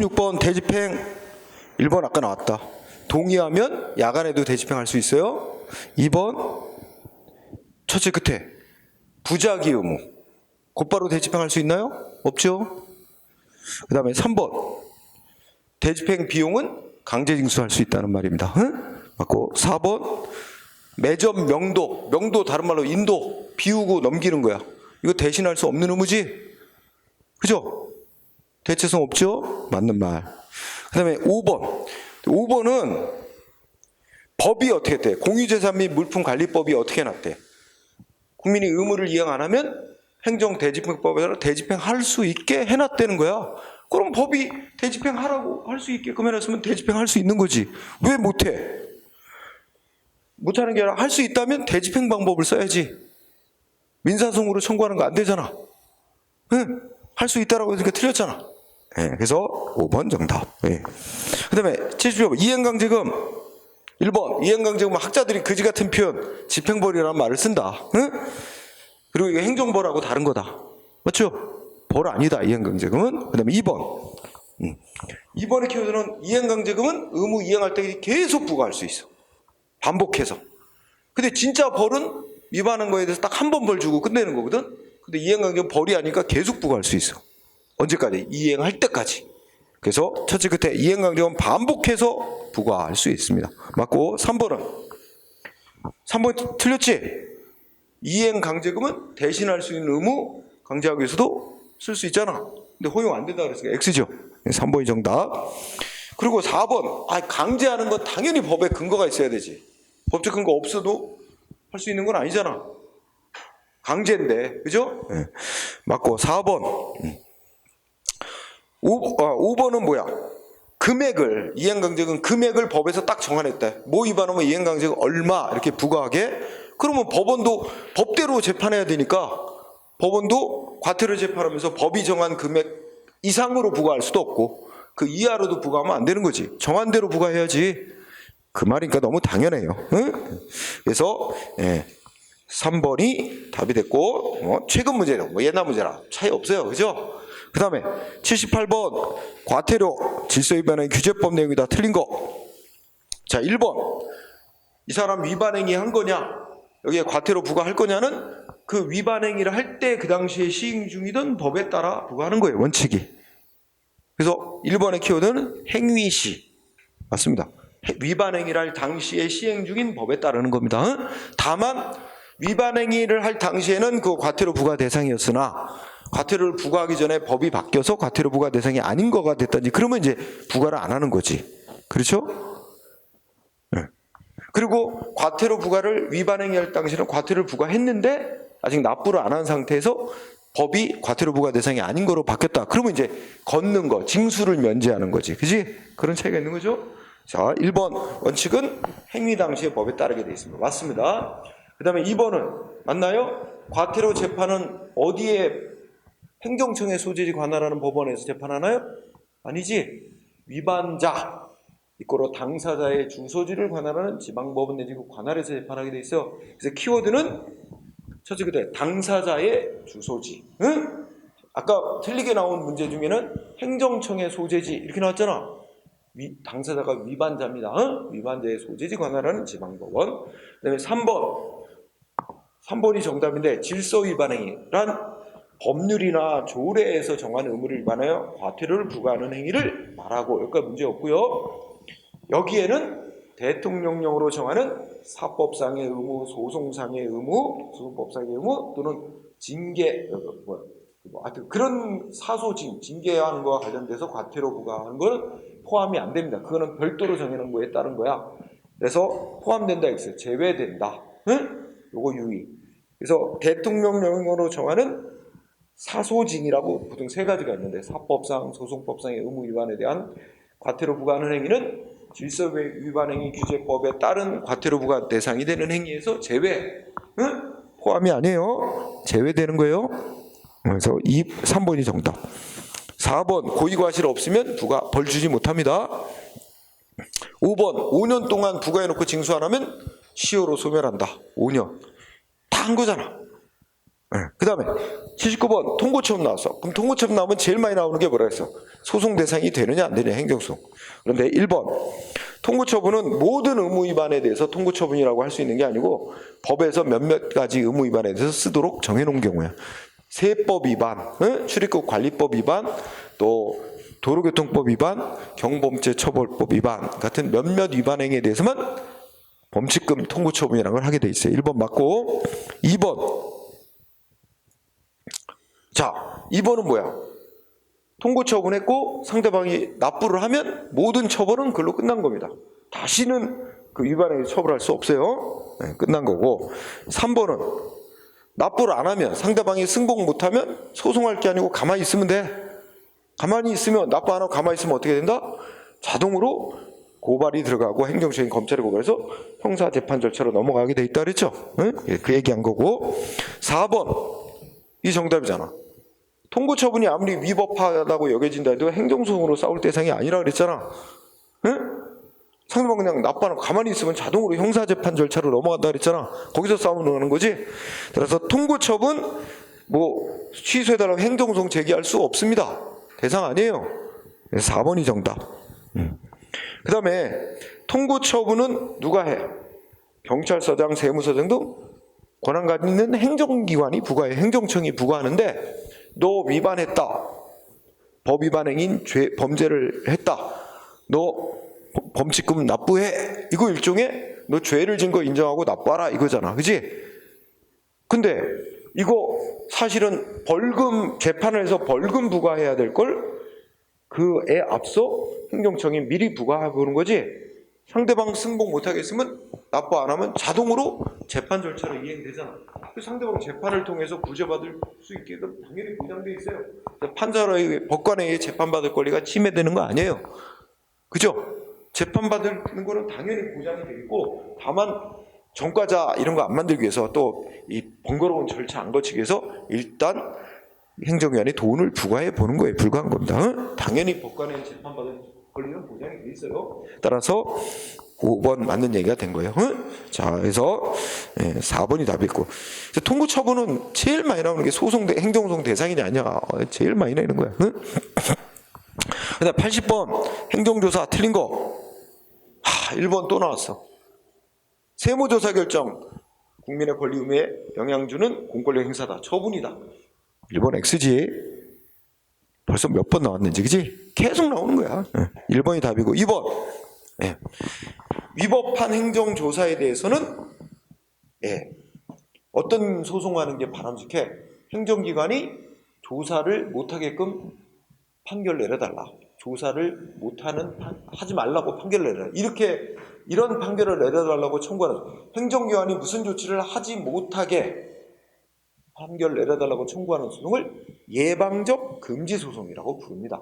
6번 대집행 1번 아까 나왔다. 동의하면 야간에도 대집행할 수 있어요. 2번 첫째 끝에 부작위 의무 곧바로 대집행할 수 있나요? 없죠. 그 다음에 3번 대집행 비용은 강제징수할 수 있다는 말입니다. 응? 맞고 4번 매점 명도 다른 말로 인도 비우고 넘기는 거야. 이거 대신할 수 없는 의무지? 그죠? 대체성 없죠? 맞는 말. 그 다음에 5번은 법이 어떻게 돼? 공유재산 및 물품관리법이 어떻게 해놨대? 국민이 의무를 이행 안 하면 행정대집행법에 따라 대집행할 수 있게 해놨다는 거야. 그럼 법이 대집행하라고 할 수 있게끔 해놨으면 대집행할 수 있는 거지. 왜 못해? 못하는 게 아니라 할 수 있다면 대집행 방법을 써야지. 민사소송으로 청구하는 거 안 되잖아. 응? 할 수 있다라고 했으니까 틀렸잖아. 네, 그래서 5번 정답. 네. 그 다음에 70번 이행강제금 1번 이행강제금은 학자들이 그지 같은 표현 집행벌이라는 말을 쓴다. 응? 그리고 이게 행정벌하고 다른 거다. 맞죠? 벌 아니다 이행강제금은. 그 다음에 2번 2번의 키워드는 이행강제금은 의무 이행할 때 계속 부과할 수 있어. 반복해서. 근데 진짜 벌은 위반한 거에 대해서 딱 한 번 벌 주고 끝내는 거거든. 근데 이행강제금 벌이 아니니까 계속 부과할 수 있어. 언제까지? 이행할 때까지. 그래서 첫째 끝에 이행강제금은 반복해서 부과할 수 있습니다. 맞고 3번은 3번 틀렸지? 이행강제금은 대신할 수 있는 의무 강제하기 위해서도 쓸 수 있잖아. 근데 허용 안 된다 그랬으니까 X죠. 3번이 정답. 그리고 4번 강제하는 건 당연히 법에 근거가 있어야 되지. 법적 근거 없어도 할 수 있는 건 아니잖아. 강제인데, 그죠? 네. 맞고 4번 5번은 뭐야? 금액을 이행강제금 금액을 법에서 딱 정해냈다. 뭐 위반하면 이행강제금 얼마 이렇게 부과하게. 그러면 법원도 법대로 재판해야 되니까 법원도 과태료 재판하면서 법이 정한 금액 이상으로 부과할 수도 없고 그 이하로도 부과하면 안 되는 거지. 정한 대로 부과해야지. 그 말이니까 너무 당연해요. 응? 그래서 3번이 답이 됐고 최근 문제는 뭐 옛날 문제라 차이 없어요. 그죠? 그 다음에 78번 과태료 질서위반행 규제법 내용이 다 틀린 거. 자 1번 이 사람 위반행위 한 거냐 여기에 과태료 부과할 거냐는 그 위반행위를 할 때 그 당시에 시행 중이던 법에 따라 부과하는 거예요. 원칙이. 그래서 1번의 키워드는 행위시 맞습니다. 위반행위를 할 당시에 시행 중인 법에 따르는 겁니다. 다만 위반행위를 할 당시에는 그 과태료 부과 대상이었으나 과태료를 부과하기 전에 법이 바뀌어서 과태료 부과 대상이 아닌 거가 됐든지 그러면 이제 부과를 안 하는 거지. 그렇죠? 네. 그리고 과태료 부과를 위반행위할 당시에는 과태료를 부과했는데 아직 납부를 안 한 상태에서 법이 과태료 부과 대상이 아닌 거로 바뀌었다. 그러면 이제 걷는 거, 징수를 면제하는 거지. 그지? 그런 차이가 있는 거죠? 자, 1번 원칙은 행위 당시의 법에 따르게 되어 있습니다. 맞습니다. 그 다음에 2번은 맞나요? 과태료 재판은 어디에 행정청의 소재지 관할하는 법원에서 재판하나요? 아니지. 위반자 이꼬로 당사자의 주소지를 관할하는 지방법원 내지 그 관할에서 재판하게 돼 있어요. 그래서 키워드는 첫째 그대 당사자의 주소지. 응? 아까 틀리게 나온 문제 중에는 행정청의 소재지 이렇게 나왔잖아. 당사자가 위반자입니다. 응? 위반자의 소재지 관할하는 지방법원. 그 다음에 3번이 정답인데 질서위반행위란 법률이나 조례에서 정한 의무를 위반하여 과태료를 부과하는 행위를 말하고 여기까지 문제 없고요. 여기에는 대통령령으로 정하는 사법상의 의무, 소송상의 의무, 소송법상의 의무 또는 징계 하여튼 그런 사소징, 징계하는 거와 관련돼서 과태료 부과하는 건 포함이 안 됩니다. 그거는 별도로 정해놓은 거에 따른 거야. 그래서 포함된다 했어요. 제외된다. 응? 요거 유의. 그래서 대통령령으로 정하는 사소징이라고 보통 세 가지가 있는데 사법상, 소송법상의 의무 위반에 대한 과태료 부과하는 행위는 질서위반행위 규제법에 따른 과태료 부과 대상이 되는 행위에서 제외, 응? 포함이 아니에요. 제외되는 거예요. 그래서 3번이 정답. 4번 고의과실 없으면 부과 벌 주지 못합니다. 5번 5년 동안 부과해놓고 징수 안 하면 시효로 소멸한다. 5년 다 한 거잖아. 그 다음에 79번 통고처분 나왔어. 그럼 통고처분 나오면 제일 많이 나오는 게 뭐라 했어? 소송 대상이 되느냐 안 되느냐, 행정소송. 그런데 1번 통고처분은 모든 의무 위반에 대해서 통고처분이라고 할 수 있는 게 아니고 법에서 몇몇 가지 의무 위반에 대해서 쓰도록 정해놓은 경우야. 세법 위반, 출입국 관리법 위반, 또 도로교통법 위반, 경범죄 처벌법 위반 같은 몇몇 위반 행위에 대해서만 범칙금 통고처분이라는 걸 하게 돼 있어요. 1번 맞고. 2번. 자, 2번은 뭐야? 통고처분했고 상대방이 납부를 하면 모든 처벌은 그걸로 끝난 겁니다. 다시는 그 위반행위 처벌할 수 없어요. 네, 끝난 거고. 3번은 납부를 안 하면, 상대방이 승복 못하면 소송할 게 아니고 가만히 있으면 돼. 가만히 있으면, 납부 안 하고 가만히 있으면 어떻게 된다? 자동으로 고발이 들어가고 행정처인 검찰에 고발해서 형사재판 절차로 넘어가게 돼 있다 그랬죠? 응? 그 얘기한 거고. 4번 이 정답이잖아. 통고처분이 아무리 위법하다고 여겨진다 해도 행정소송으로 싸울 대상이 아니라 그랬잖아. 응? 상대방 그냥 납부 안 하고 가만히 있으면 자동으로 형사재판 절차로 넘어간다 그랬잖아. 거기서 싸우는 거지. 따라서 통고처분 뭐 취소해달라고 행정소송 제기할 수 없습니다. 대상 아니에요. 4번이 정답. 그 다음에 통고처분은 누가 해? 경찰서장, 세무서장 등 권한 가지고 있는 행정기관이 부과해. 행정청이 부과하는데 너 위반했다. 법 위반 행위인 범죄를 했다. 너 범칙금 납부해. 이거 일종의 너 죄를 진 거 인정하고 납부하라 이거잖아. 그지? 근데 이거 사실은 벌금, 재판을 해서 벌금 부과해야 될 걸 그에 앞서 행정청이 미리 부과해 보는 거지. 상대방 승복 못하겠으면 납부 안 하면 자동으로 재판 절차로 이행되잖아. 그 상대방 재판을 통해서 구제받을 수 있게 당연히 보장돼 있어요. 판사로의 법관에 의해 재판받을 권리가 침해되는 거 아니에요. 그죠? 재판받는 거는 당연히 보장이 되어 있고, 다만 전과자 이런 거 안 만들기 위해서 또 이 번거로운 절차 안 거치기 위해서 일단 행정기관이 돈을 부과해 보는 거에 불과한 겁니다. 응? 당연히 법관에 재판받을 권리는 보장이 돼 있어요. 따라서 5번 맞는 얘기가 된 거예요. 응? 자, 그래서 4번이 답이고, 통고처분은 제일 많이 나오는 게 행정소송 대상이냐 아니냐, 제일 많이 나오는 거야. 응? 그다음 80번 행정조사 틀린 거. 1번 또 나왔어. 세무조사 결정 국민의 권리 의무에 영향 주는 공권력 행사다. 처분이다. 1번 X지. 벌써 몇 번 나왔는지, 그지? 계속 나오는 거야. 1번이 답이고. 2번 위법한 행정조사에 대해서는 어떤 소송하는 게 바람직해? 행정기관이 조사를 못하게끔 판결 내려달라. 조사를 못하는, 하지 말라고 판결을 내려달라. 이런 판결을 내려달라고 청구하는, 행정기관이 무슨 조치를 하지 못하게 판결 내려달라고 청구하는 소송을 예방적 금지소송이라고 부릅니다.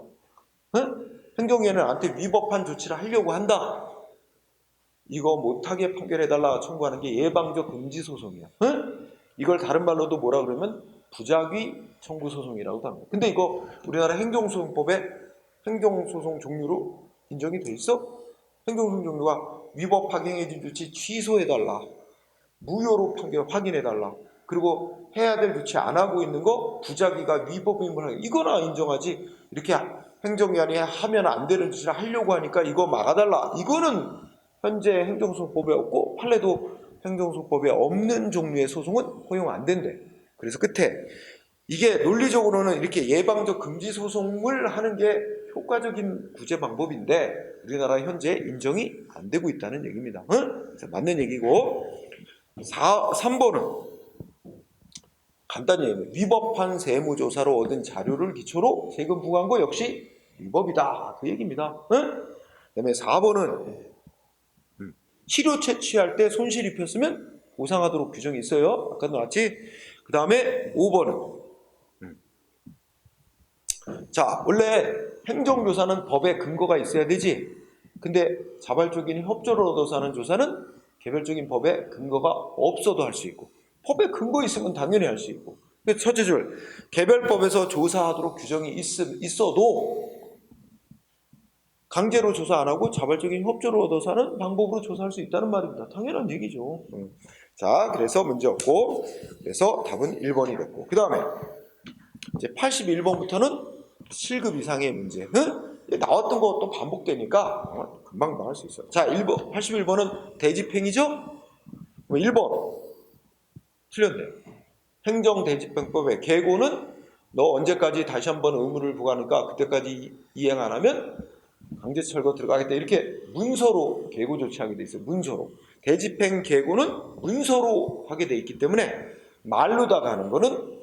응? 행정기관이 나한테 위법한 조치를 하려고 한다. 이거 못하게 판결해달라 청구하는 게 예방적 금지소송이야. 응? 이걸 다른 말로도 뭐라 그러면 부작위 청구소송이라고도 합니다. 근데 이거 우리나라 행정소송법에 행정소송 종류로 인정이 돼 있어? 행정소송 종류가 위법하게 행해진 조치 취소해달라, 무효로 판결 확인해달라, 그리고 해야 될 조치 안 하고 있는 거 부작위가 위법임을 하게, 이거나 인정하지. 이렇게 행정기관이 하면 안 되는 조치를 하려고 하니까 이거 막아달라, 이거는 현재 행정소송법에 없고 판례도 행정소송법에 없는 종류의 소송은 허용 안 된대. 그래서 끝에 이게 논리적으로는 이렇게 예방적 금지 소송을 하는 게 효과적인 구제 방법인데 우리나라 현재 인정이 안 되고 있다는 얘기입니다. 응? 그래서 맞는 얘기고. 3번은 간단히 얘기해요. 위법한 세무조사로 얻은 자료를 기초로 세금 부과한 거 역시 위법이다, 그 얘기입니다. 응? 그다음에 4번은 치료 채취할 때 손실 입혔으면 보상하도록 규정이 있어요. 아까 나왔지? 그 다음에 5번은 자, 원래 행정조사는 법에 근거가 있어야 되지. 근데 자발적인 협조를 얻어서 하는 조사는 개별적인 법에 근거가 없어도 할 수 있고, 법에 근거 있으면 당연히 할 수 있고. 첫째 줄, 개별법에서 조사하도록 규정이 있어도 강제로 조사 안 하고 자발적인 협조를 얻어서 하는 방법으로 조사할 수 있다는 말입니다. 당연한 얘기죠. 자, 그래서 문제 없고, 그래서 답은 1번이 됐고. 그 다음에 이제 81번부터는 7급 이상의 문제. 응? 나왔던 거 또 반복되니까 금방 나올 수 있어요. 자, 1번, 81번은 대집행이죠? 1번 틀렸네. 행정대집행법의 계고는 너 언제까지 다시 한번 의무를 부과하니까 그때까지 이행 안 하면 강제 철거 들어가겠다. 이렇게 문서로 계고 조치하게 돼 있어요. 문서로. 대집행 계고는 문서로 하게 돼 있기 때문에 말로다가 하는 거는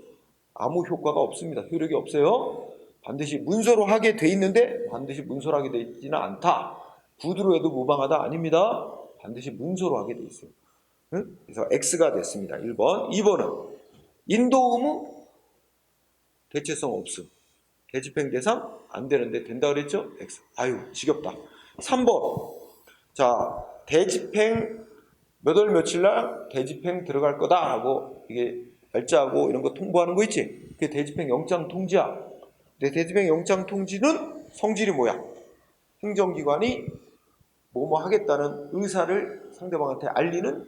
아무 효과가 없습니다. 효력이 없어요. 반드시 문서로 하게 돼 있는데 반드시 문서로 하게 돼 있지는 않다. 구두로 해도 무방하다 아닙니다. 반드시 문서로 하게 돼 있어요. 응? 그래서 X가 됐습니다. 1번. 2번은 인도 의무 대체성 없음. 대집행 대상 안 되는데 된다 그랬죠? X. 아유 지겹다. 3번. 자, 대집행 몇 월 며칠 날 대집행 들어갈 거다 하고 이게 날짜하고 이런 거 통보하는 거 있지? 그게 대집행 영장 통지야. 근데 대집행 영장 통지는 성질이 뭐야? 행정기관이 뭐뭐 하겠다는 의사를 상대방한테 알리는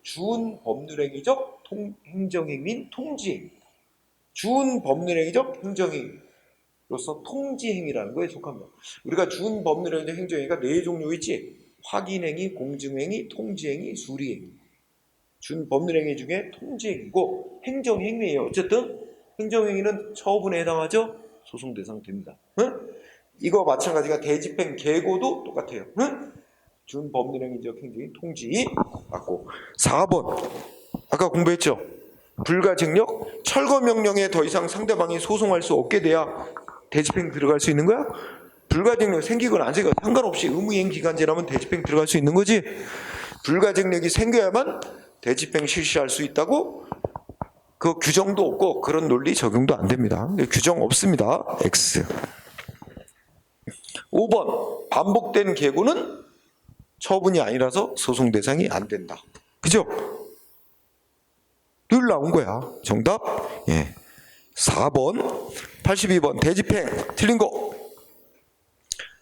준법률행위적 행정행위인 통지행위. 준법률행위적 행정행위로서 통지행위라는 거에 속합니다. 우리가 준법률행위적 행정행위가 4종류 있지? 확인행위, 공증행위, 통지행위, 수리행위. 준법률행위 중에 통지행위고 행정행위예요. 어쨌든 행정행위는 처분에 해당하죠? 소송 대상 됩니다. 응? 이거 마찬가지가 대집행 계고도 똑같아요. 응? 준법률행위적 행정행위 통지 맞고. 4번 아까 공부했죠? 불가증력 철거명령에 더 이상 상대방이 소송할 수 없게 돼야 대집행 들어갈 수 있는 거야? 불가증력 생기거나 안 생기거나 상관없이 의무이행 기간제라면 대집행 들어갈 수 있는 거지. 불가증력이 생겨야만 대집행 실시할 수 있다고 그 규정도 없고 그런 논리 적용도 안 됩니다. 규정 없습니다. X. 5번 반복된 계고는 처분이 아니라서 소송 대상이 안 된다. 그죠? 늘 나온 거야. 정답? 예. 4번 82번 대집행 틀린 거.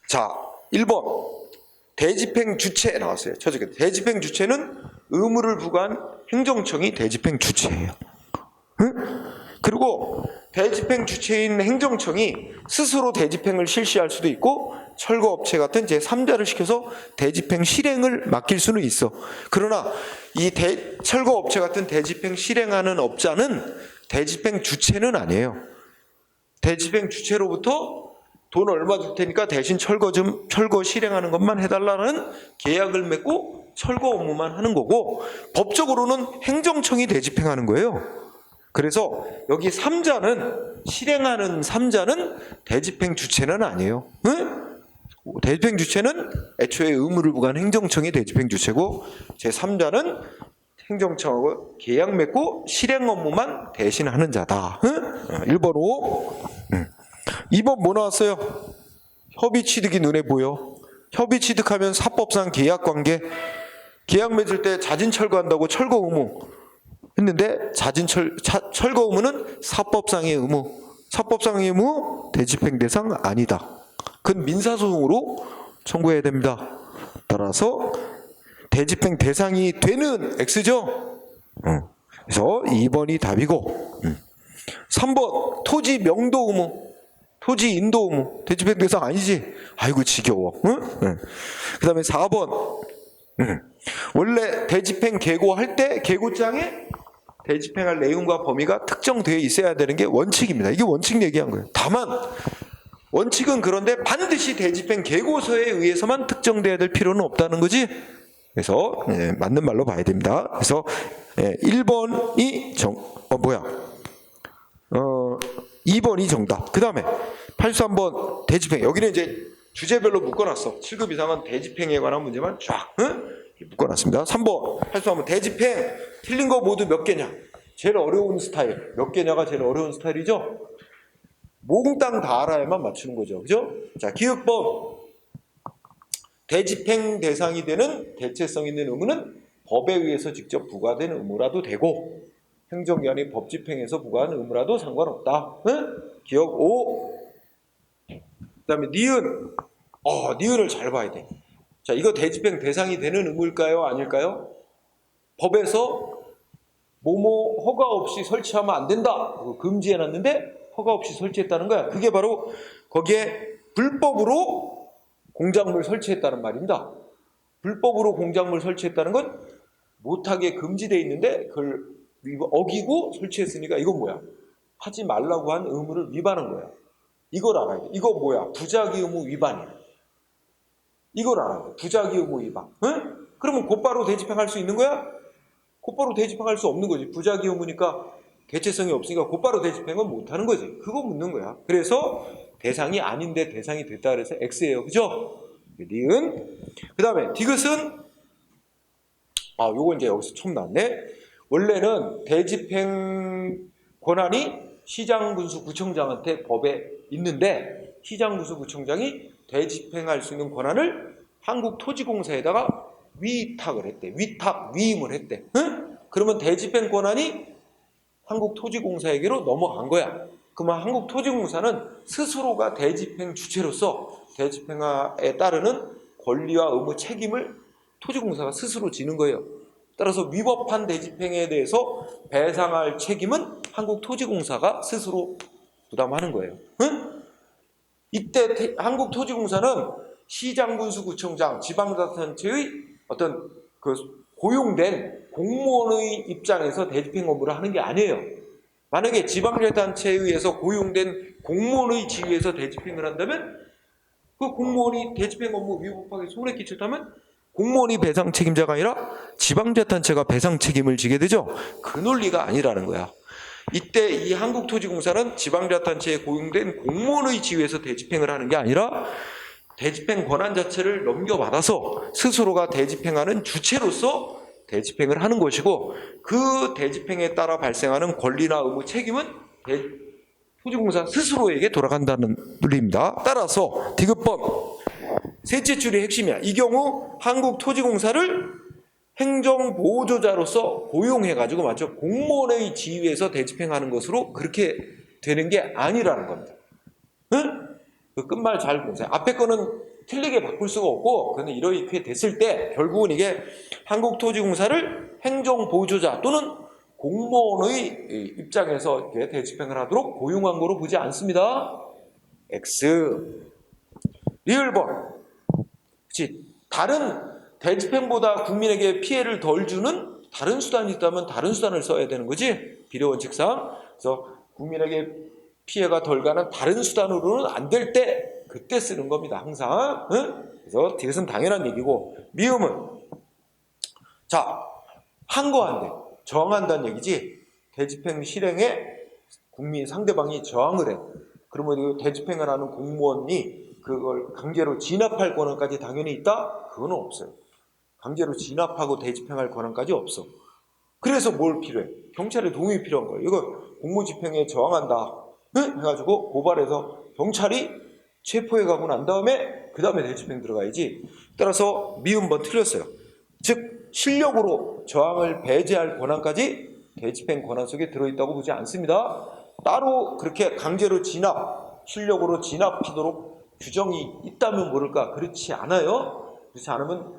자, 1번 대집행 주체 나왔어요. 처지가 대집행 주체는 의무를 부과한 행정청이 대집행 주체예요. 응? 그리고 대집행 주체인 행정청이 스스로 대집행을 실시할 수도 있고 철거업체 같은 제3자를 시켜서 대집행 실행을 맡길 수는 있어. 그러나 이 철거업체 같은 대집행 실행하는 업자는 대집행 주체는 아니에요. 대집행 주체로부터 돈 얼마 줄 테니까 대신 철거 실행하는 것만 해달라는 계약을 맺고 철거 업무만 하는 거고 법적으로는 행정청이 대집행하는 거예요. 그래서 여기 3자는 실행하는 3자는 대집행 주체는 아니에요. 응? 대집행 주체는 애초에 의무를 부과한 행정청이 대집행 주체고 제3자는 행정청하고 계약 맺고 실행 업무만 대신하는 자다. 응? 1번 5. 2번 뭐 나왔어요? 협의 취득이 눈에 보여. 협의 취득하면 사법상 계약관계. 계약 맺을 때 자진 철거한다고 철거 의무 했는데 철거 의무는 사법상의 의무. 사법상의 의무 대집행 대상 아니다. 그건 민사소송으로 청구해야 됩니다. 따라서 대집행 대상이 되는 X죠? 그래서 2번이 답이고 3번 토지 명도 의무 토지 인도 의무 대집행 대상 아니지? 아이고 지겨워. 그 다음에 4번 원래 대집행 계고할 때 계고장에 대집행할 내용과 범위가 특정되어 있어야 되는 게 원칙입니다. 이게 원칙 얘기한 거예요. 다만 원칙은 그런데 반드시 대집행 계고서에 의해서만 특정돼야 될 필요는 없다는 거지. 그래서 맞는 말로 봐야 됩니다. 그래서 1번이 2번이 정답. 그 다음에 83번 대집행. 여기는 이제 주제별로 묶어놨어. 7급 이상은 대집행에 관한 문제만 쫙 묶어놨습니다. 3번 83번 대집행 틀린 거 모두 몇 개냐? 제일 어려운 스타일. 몇 개냐가 제일 어려운 스타일이죠? 몽땅 다 알아야만 맞추는 거죠. 그죠? 자, 기획법. 대집행 대상이 되는 대체성 있는 의무는 법에 의해서 직접 부과된 의무라도 되고 행정기관이 법 집행에서 부과한 의무라도 상관없다. 응? 기억 5. 그 다음에 니은. 니은을 잘 봐야 돼. 자, 이거 대집행 대상이 되는 의무일까요? 아닐까요? 법에서 뭐뭐 허가 없이 설치하면 안 된다. 금지해놨는데 허가 없이 설치했다는 거야. 그게 바로 거기에 불법으로 공작물 설치했다는 말입니다. 불법으로 공작물 설치했다는 건 못하게 금지되어 있는데 그걸 어기고 설치했으니까 이건 뭐야? 하지 말라고 한 의무를 위반한 거야. 이걸 알아야 돼. 이거 뭐야? 부작위 의무 위반이야. 이걸 알아야 돼. 부작위 의무 위반. 응? 그러면 곧바로 대집행할 수 있는 거야? 곧바로 대집행할 수 없는 거지. 부작위 의무니까 개체성이 없으니까 곧바로 대집행은 못하는 거지. 그거 묻는 거야. 그래서 대상이 아닌데 대상이 됐다 그래서 X예요. 그죠? 니은. 그 다음에 디귿은 요거 이제 여기서 처음 나왔네. 원래는 대집행 권한이 시장군수구청장한테 법에 있는데 시장군수구청장이 대집행할 수 있는 권한을 한국토지공사에다가 위탁을 했대. 위임을 했대. 응? 그러면 대집행 권한이 한국토지공사에게로 넘어간 거야. 그러면 한국토지공사는 스스로가 대집행 주체로서 대집행에 따르는 권리와 의무 책임을 토지공사가 스스로 지는 거예요. 따라서 위법한 대집행에 대해서 배상할 책임은 한국토지공사가 스스로 부담하는 거예요. 응? 이때 한국토지공사는 시장군수구청장, 지방자치단체의 어떤 그 고용된 공무원의 입장에서 대집행 업무를 하는 게 아니에요. 만약에 지방자치단체에 의해서 고용된 공무원의 지위에서 대집행을 한다면 그 공무원이 대집행 업무 위법하게 손해 끼쳤다면 공무원이 배상 책임자가 아니라 지방자치단체가 배상 책임을 지게 되죠. 그 논리가 아니라는 거야. 이때 이 한국토지공사는 지방자치단체에 고용된 공무원의 지위에서 대집행을 하는 게 아니라 대집행 권한 자체를 넘겨받아서 스스로가 대집행하는 주체로서 대집행을 하는 것이고 그 대집행에 따라 발생하는 권리나 의무 책임은 토지공사 스스로에게 돌아간다는 논리입니다. 따라서 디귿번 셋째 줄이 핵심이야. 이 경우 한국토지공사를 행정보조자로서 고용해가지고 맞죠? 공무원의 지위에서 대집행하는 것으로 그렇게 되는 게 아니라는 겁니다. 응? 그 끝말 잘 보세요. 앞에 거는 틀리게 바꿀 수가 없고 그런데 이렇게 됐을 때 결국은 이게 한국토지공사를 행정보조자 또는 공무원의 입장에서 이렇게 대집행을 하도록 고용한 거로 보지 않습니다. X. 리을번. 그치? 다른 대집행보다 국민에게 피해를 덜 주는 다른 수단이 있다면 다른 수단을 써야 되는 거지. 비례원칙상. 그래서 국민에게 피해가 덜 가는 다른 수단으로는 안 될 때 그때 쓰는 겁니다. 항상. 응? 그래서 디귿은 당연한 얘기고 미음은 자 항거한대. 저항한다는 얘기지. 대집행 실행에 국민 상대방이 저항을 해. 그러면 대집행을 하는 공무원이 그걸 강제로 진압할 권한까지 당연히 있다? 그건 없어요. 강제로 진압하고 대집행할 권한까지 없어. 그래서 뭘 필요해? 경찰의 동의 필요한 거예요. 이거 공무집행에 저항한다. 응? 해가지고 고발해서 경찰이 체포해 가고 난 다음에 그 다음에 대집행 들어가야지. 따라서 미음번 틀렸어요. 즉 실력으로 저항을 배제할 권한까지 대집행 권한 속에 들어있다고 보지 않습니다. 따로 그렇게 강제로 진압, 실력으로 진압하도록 규정이 있다면 모를까? 그렇지 않아요. 그렇지 않으면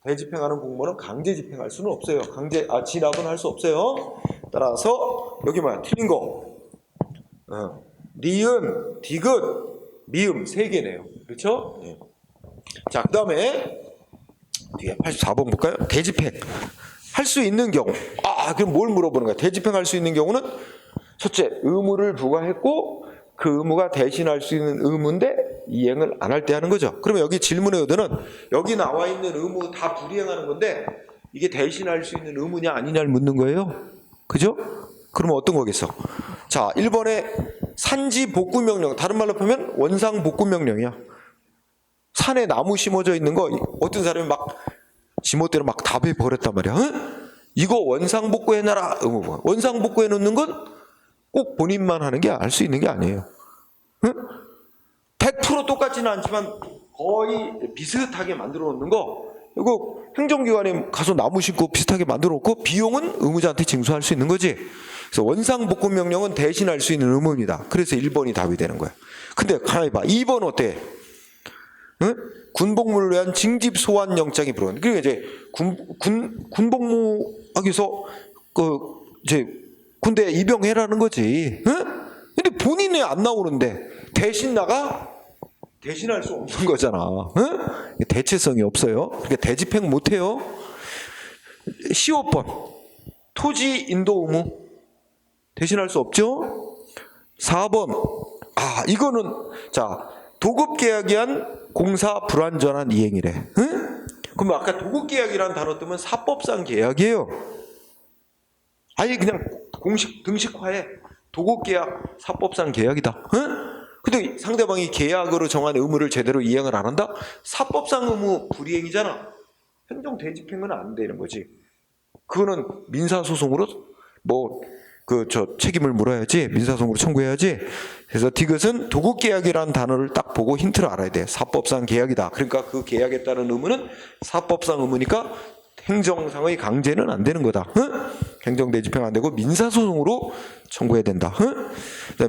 대집행하는 공무원은 강제 집행할 수는 없어요. 진압은 할 수 없어요. 따라서 여기 뭐야? 틀린 거. 니은, 디귿, 미음 세 개네요. 그렇죠? 네. 자, 그 다음에 뒤에 84번 볼까요? 대집행 할 수 있는 경우. 그럼 뭘 물어보는 거야? 대집행할 수 있는 경우는 첫째, 의무를 부과했고 그 의무가 대신할 수 있는 의무인데 이행을 안 할 때 하는 거죠. 그러면 여기 질문의 의도는 여기 나와 있는 의무 다 불이행하는 건데 이게 대신할 수 있는 의무냐 아니냐를 묻는 거예요. 그죠? 그러면 어떤 거겠어? 자, 1번에 산지 복구 명령. 다른 말로 보면 원상 복구 명령이야. 산에 나무 심어져 있는 거 어떤 사람이 막 지멋대로 막 다 버렸단 말이야. 응? 이거 원상 복구해놔라. 원상 복구해 놓는 건 꼭 본인만 하는 게 알 수 있는 게 아니에요. 응? 100% 똑같지는 않지만 거의 비슷하게 만들어 놓는 거 이거 행정기관에 가서 나무 심고 비슷하게 만들어 놓고 비용은 의무자한테 징수할 수 있는 거지. 그래서 원상 복구 명령은 대신할 수 있는 의무입니다. 그래서 1번이 답이 되는 거야. 근데 가만히 봐. 2번 어때? 응? 군복무를 위한 징집 소환 영장이 불어온. 그러니까 이제 군복무하기 위해서 이제 군대 입영해라는 거지. 응? 근데 본인이 안 나오는데 대신 나가? 대신할 수 없는 거잖아. 응? 대체성이 없어요. 그러니까 대집행 못 해요. 15번 토지 인도 의무 대신할 수 없죠. 4번 이거는 자 도급계약이한 공사 불완전한 이행이래. 응? 그럼 아까 도급계약이라는 단어 뜨면 사법상 계약이에요. 아니 그냥 공식 등식화해. 도급계약 사법상 계약이다. 응? 근데 상대방이 계약으로 정한 의무를 제대로 이행을 안 한다? 사법상 의무 불이행이잖아. 행정 대집행은 안 되는 거지. 그거는 민사소송으로 책임을 물어야지. 민사소송으로 청구해야지. 그래서 디귿은 도급계약이라는 단어를 딱 보고 힌트를 알아야 돼. 사법상 계약이다. 그러니까 그 계약에 따른 의무는 사법상 의무니까 행정상의 강제는 안 되는 거다. 응? 행정 대집행 안 되고 민사소송으로 청구해야 된다. 응?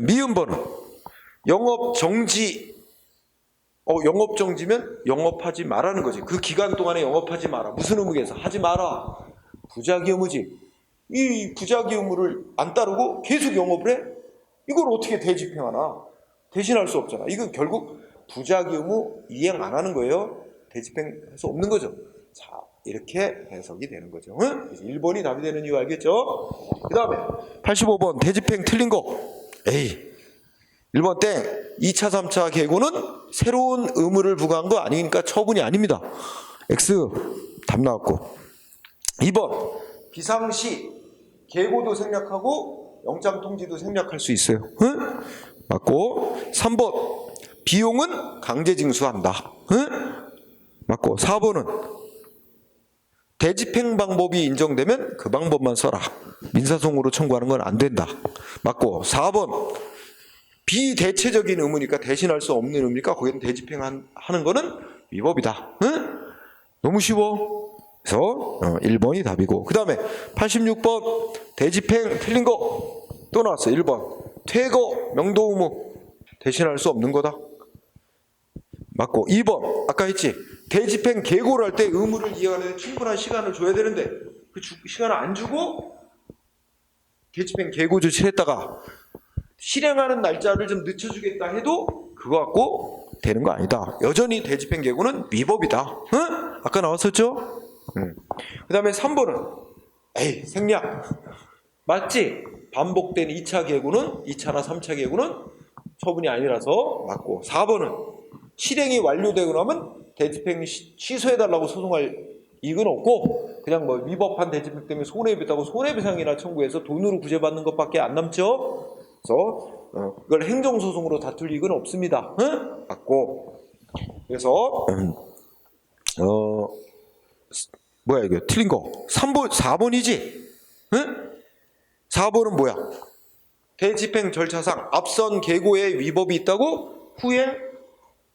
미음 번은 영업 정지. 영업 정지면 영업하지 말라는 거지. 그 기간 동안에 영업하지 마라. 무슨 의무에서 하지 마라. 부작위 의무지. 이 부작위 의무를 안 따르고 계속 영업을 해? 이걸 어떻게 대집행하나? 대신할 수 없잖아. 이건 결국 부작위 의무 이행 안 하는 거예요. 대집행할 수 없는 거죠. 자, 이렇게 해석이 되는 거죠. 응? 1번이 답이 되는 이유 알겠죠? 그 다음에 85번 대집행 틀린 거. 1번 땡. 2차 3차 계고는 새로운 의무를 부과한 거 아니니까 처분이 아닙니다. X 답 나왔고. 2번 비상시 계고도 생략하고 영장 통지도 생략할 수 있어요. 응? 맞고. 3번 비용은 강제 징수한다. 응? 맞고. 4번은 대집행 방법이 인정되면 그 방법만 써라. 민사소송으로 청구하는 건 안 된다. 맞고. 4번 비대체적인 의무니까 대신할 수 없는 의무니까 거기는 대집행하는 거는 위법이다. 응? 너무 쉬워. 그래서 1번이 답이고. 그 다음에 86번 대집행 틀린 거 또 나왔어요. 1번 퇴거 명도 의무 대신할 수 없는 거다. 맞고. 2번 아까 했지. 대집행 계고를 할 때 의무를 이행하는 데 충분한 시간을 줘야 되는데 그 시간을 안 주고 대집행 계고 조치를 했다가 실행하는 날짜를 좀 늦춰주겠다 해도 그거 갖고 되는 거 아니다. 여전히 대집행 계고는 위법이다. 응? 아까 나왔었죠? 그 다음에 3번은 생략. 맞지? 반복된 2차 계고는 2차나 3차 계고는 처분이 아니라서 맞고. 4번은 실행이 완료되고 나면 대집행 취소해달라고 소송할 이익은 없고 그냥 위법한 대집행 때문에 손해배다고 손해배상이나 청구해서 돈으로 구제받는 것밖에 안 남죠. 그래서 이걸 행정소송으로 다툴 이익은 없습니다. 응? 맞고. 그래서 뭐야 이게 틀린 거 4번이지? 응? 4번은 뭐야? 대집행 절차상 앞선 계고에 위법이 있다고 후에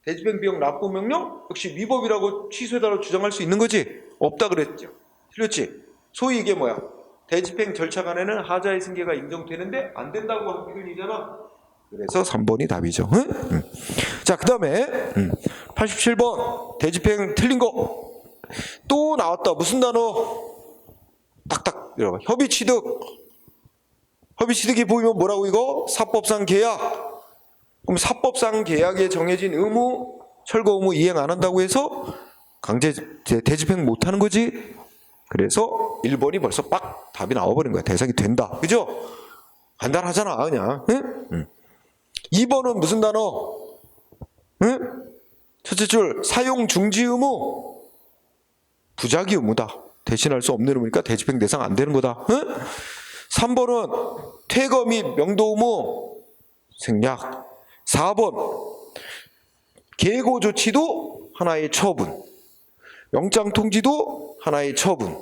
대집행 비용 납부 명령 역시 위법이라고 취소해달라고 주장할 수 있는 거지? 없다 그랬죠. 틀렸지? 소위 이게 뭐야? 대집행 절차 간에는 하자의 승계가 인정되는데 안 된다고 한 표현이잖아. 그래서 3번이 답이죠. 응? 자, 그 다음에 87번 대집행 틀린 거 또 나왔다. 무슨 단어? 딱딱 들어봐. 협의취득. 협의취득이 보이면 뭐라고 이거? 사법상 계약. 그럼 사법상 계약에 정해진 의무, 철거 의무 이행 안 한다고 해서 강제 대집행 못 하는 거지. 그래서 1번이 벌써 빡 답이 나와버린 거야. 대상이 된다. 그죠? 간단하잖아 그냥. 응? 2번은 무슨 단어? 응? 첫째 줄 사용 중지 의무. 부작위 의무다. 대신할 수 없는 의무니까 대집행 대상 안 되는 거다. 응? 3번은 퇴거 및 명도 의무 생략. 4번 계고 조치도 하나의 처분. 영장 통지도 하나의 처분.